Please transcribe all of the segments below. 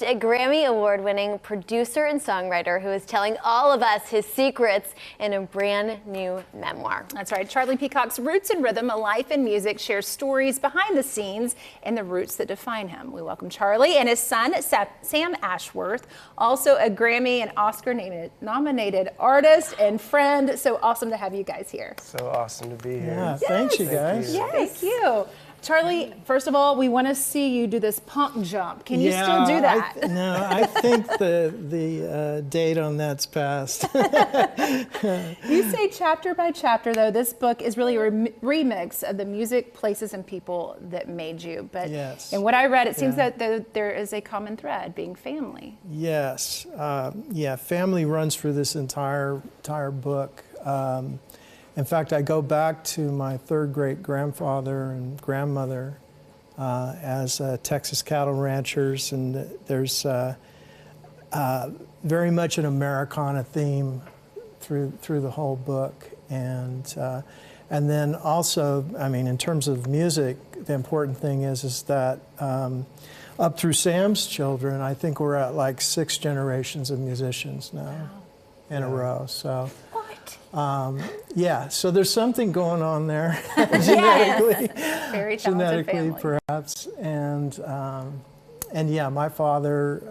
A Grammy Award-winning producer and songwriter who is telling all of us his secrets in a brand new memoir. That's right. Charlie Peacock's Roots and Rhythm, A Life in Music, shares stories behind the scenes and the roots that define him. We welcome Charlie and his son, Sam Ashworth, also a Grammy and Oscar-nominated artist and friend. So awesome to have you guys here. So awesome to be here. Yeah, thanks you guys. Yes. Thank you. Charlie, first of all, we want to see you do this punk jump. Can you still do that? I think the date on that's passed. You say chapter by chapter, though, this book is really a remix of the music, places, and people that made you. But yes. in what I read, it seems that there is a common thread, being family. Yes. Family runs through this entire book. In fact, I go back to my third great grandfather and grandmother as Texas cattle ranchers, and there's very much an Americana theme through the whole book. And then also, I mean, in terms of music, the important thing is that up through Sam's children, I think we're at like 6 generations of musicians now in a row. So. So there's something going on there genetically, very talented family. Perhaps, and my father,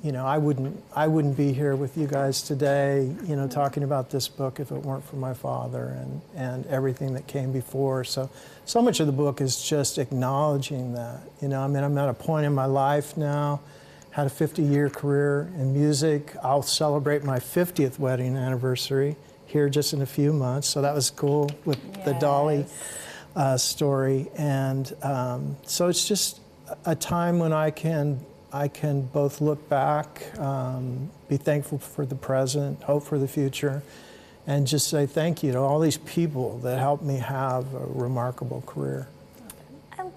I wouldn't be here with you guys today, talking about this book if it weren't for my father and everything that came before. So much of the book is just acknowledging that. I'm at a point in my life now. Had a 50-year career in music. I'll celebrate my 50th wedding anniversary here just in a few months, so that was cool with the Dolly story, and so it's just a time when I can both look back, be thankful for the present, hope for the future, and just say thank you to all these people that helped me have a remarkable career.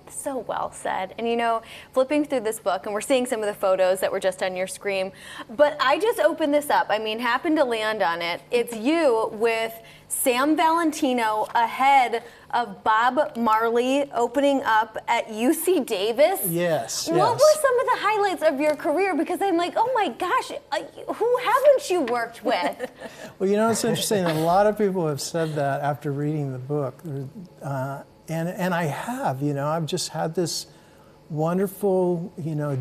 So well said. And flipping through this book, and we're seeing some of the photos that were just on your screen, but I just opened this up. Happened to land on it. It's you with Sam Valentino ahead of Bob Marley opening up at UC Davis. Yes. What were some of the highlights of your career? Because I'm like, oh my gosh, who haven't you worked with? Well, it's interesting. A lot of people have said that after reading the book. And I have, I've just had this wonderful,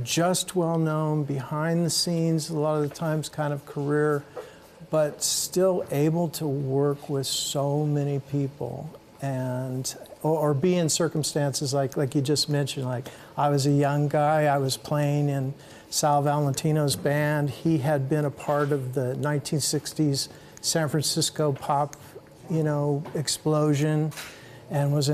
just well-known, behind the scenes, a lot of the times kind of career, but still able to work with so many people and, or be in circumstances like you just mentioned, like I was a young guy, I was playing in Sal Valentino's band. He had been a part of the 1960s San Francisco pop, explosion, and was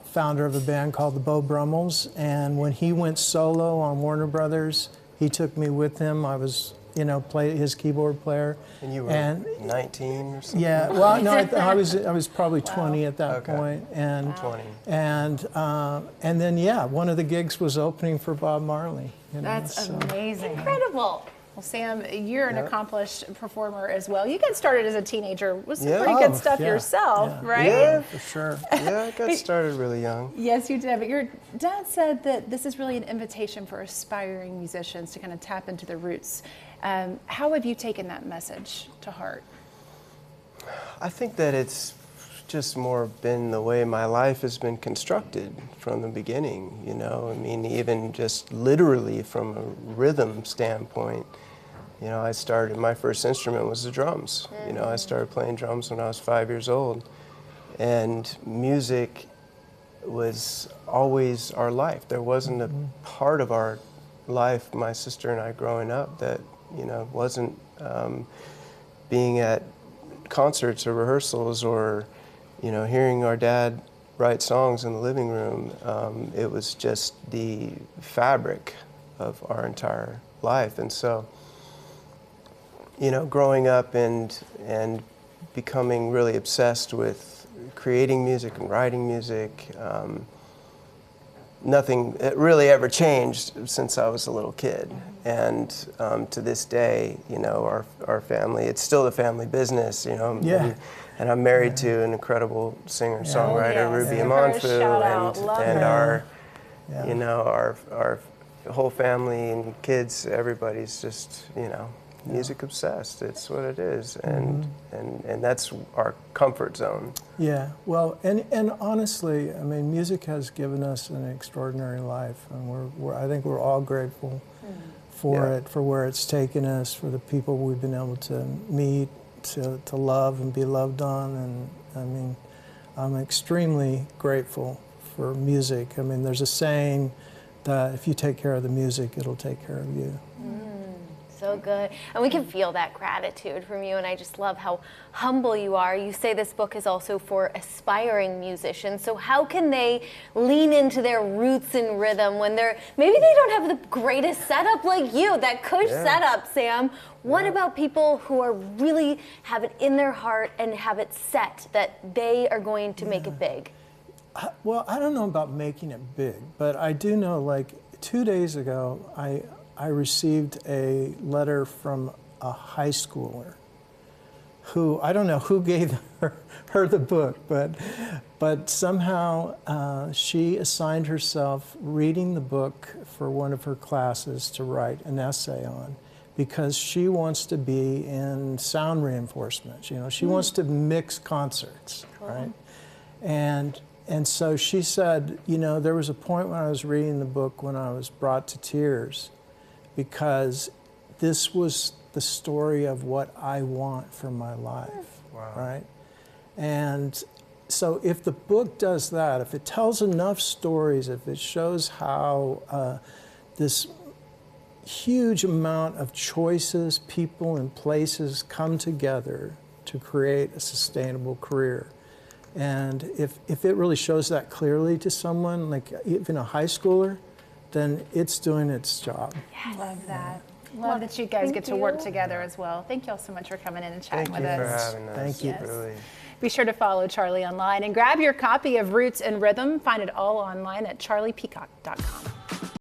founder of a band called the Beau Brummels. And when he went solo on Warner Brothers, he took me with him. I was, played his keyboard player. And you were 19 or something? Yeah, well, no, I was probably 20 at that point. And 20. And then, one of the gigs was opening for Bob Marley. That's amazing. Incredible. Well, Sam, you're an accomplished performer as well. You got started as a teenager with some pretty good stuff yourself, right? Yeah, for sure. Yeah, I got started really young. Yes, you did. But your dad said that this is really an invitation for aspiring musicians to kind of tap into their roots. How have you taken that message to heart? I think that it's just more been the way my life has been constructed from the beginning, even just literally from a rhythm standpoint. I started, my first instrument was the drums. I started playing drums when I was 5 years old. And music was always our life. There wasn't a part of our life, my sister and I growing up, that, wasn't being at concerts or rehearsals or, hearing our dad write songs in the living room. It was just the fabric of our entire life. And so, growing up and becoming really obsessed with creating music and writing music, nothing really ever changed since I was a little kid. And to this day, our family, it's still the family business, And I'm married to an incredible singer-songwriter, Ruby Amanfu, and our the whole family and kids, everybody's just, you know, music obsessed. It's what it is, and that's our comfort zone. Yeah, well, and honestly, I mean, music has given us an extraordinary life, and I think we're all grateful for it, for where it's taken us, for the people we've been able to meet, to love and be loved on, and I mean, I'm extremely grateful for music. I mean, there's a saying that if you take care of the music, it'll take care of you. So good. And we can feel that gratitude from you, and I just love how humble you are. You say this book is also for aspiring musicians, so how can they lean into their roots in rhythm when maybe they don't have the greatest setup like you, that cush setup, Sam? What about people who are really have it in their heart and have it set that they are going to make it big? Well, I don't know about making it big, but I do know, like 2 days ago, I received a letter from a high schooler who, I don't know who gave her the book, but somehow she assigned herself reading the book for one of her classes to write an essay on, because she wants to be in sound reinforcement. You know, she wants to mix concerts, right? And so she said, you know, there was a point when I was reading the book when I was brought to tears, because this was the story of what I want for my life, right? And so if the book does that, if it tells enough stories, if it shows how this huge amount of choices, people and places come together to create a sustainable career, and if it really shows that clearly to someone, like even a high schooler, then it's doing its job. Yes. Love that. Love that you guys get to work together as well. Thank you all so much for coming in and chatting with us. Thank you for having us. Thank you. Yes. Really. Be sure to follow Charlie online and grab your copy of Roots and Rhythm. Find it all online at charliepeacock.com.